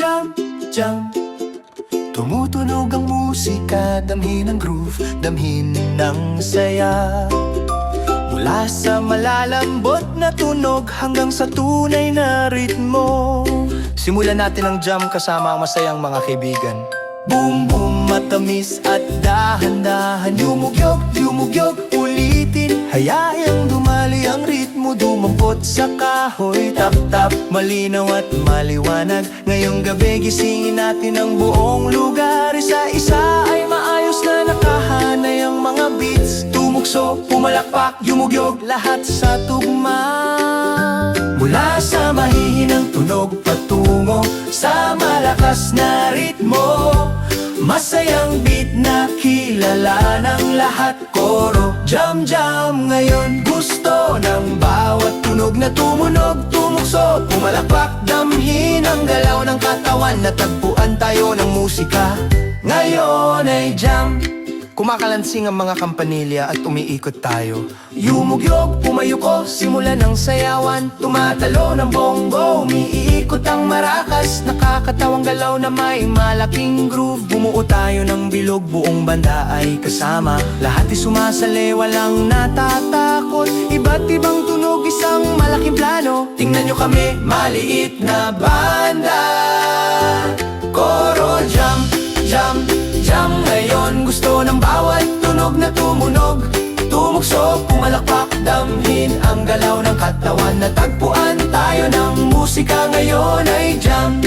jam, jam. Tumutunog ang musika, damhin ang groove, damhin ng saya. Mula sa malalambot na tunog hanggang sa tunay na ritmo. Simulan natin ang jam kasama ang masayang mga kaibigan. Boom boom, matamis at dahan-dahan. Yumugyog, yumugyog, ulitin. Hayaang dumali ang ritmo, dumampot sa kahoy. Tap tap, malinaw at maliwanag. Ngayong gabi gisingin natin ang buong lugar. Isa-isa ay maayos na nakahanay ang mga beats. Tumukso, pumalakpak, yumugyog, lahat sa tugma. Mula sa mahihinang tunog patungo sa malakas na ritmo. Masayang beat na kilala ng lahat. Koro, jam jam ngayon. Gusto ng bawat tunog na tumunog. Tumukso, pumalakpak, damhin ang galaw ng katawan. Natagpuan tayo ng musika. Ngayon ay jam. Kumakalansing ang mga kampanilya at umiikot tayo. Yumugyog, pumayuko, simulan ng sayawan. Tumatalo ng bongo, umiikot ang marakas. Nakakatawang galaw na may malaking groove. Bumuo tayo ng bilog, buong banda ay kasama. Lahat ay sumasali, walang natatakot. Iba't ibang tunog, isang malaking plano. Tingnan nyo kami, maliit na banda. Koro, jam, jam, jam ngayon. Gusto ng bawat tunog na tumunog. Tumukso, pumalakpak, damhin ang galaw ng katawan. Natagpuan tayo ng musika. Ngayon ay jam.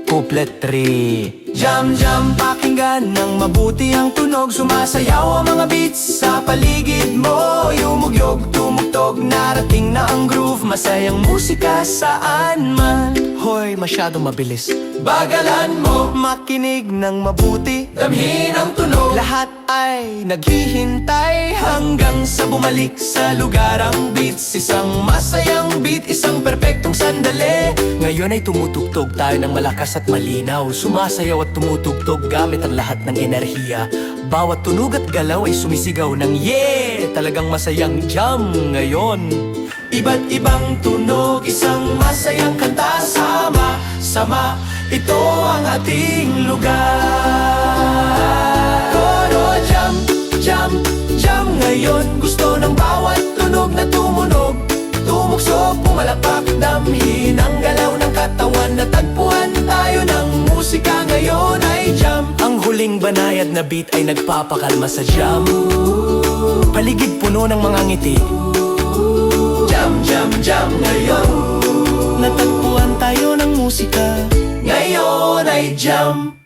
Couplet 3. Jam jam, pakinggan ng mabuti ang tunog. Sumasayaw ang mga beats sa paligid mo. Yumugyog, tumugtog, narating na ang groove. Masayang musika saan man. Hoy, masyadong mabilis. Bagalan mo, makinig ng mabuti. Damhin ang tunog. Lahat ay naghihintay hanggang sa bumalik sa lugar ang beats. Isang masayang beat, isang perpektong sandali. Ngayon ay tumutugtog tayo ng malakas at malinaw. Sumasayaw at tumutugtog gamit ang lahat ng enerhiya. Bawat tunog at galaw ay sumisigaw ng yeah! Talagang masayang jam ngayon. Iba't ibang tunog, isang masayang kanta. Sama, sama, ito ang ating lugar. Koro, jam, jam, jam ngayon. Gusto ng bawat tunog na tumunog. Tumukso, pumalakpak, damhin ang galaw ng katawan. Natagpuan tayo ng musika. Ngayon ay jam. Ang huling banayad na beat ay nagpapakalma sa jam. Paligid puno ng mga ngiti. Jam, jam, jam ngayon. Natagpuan tayo ng musika. Ngayon ay jam.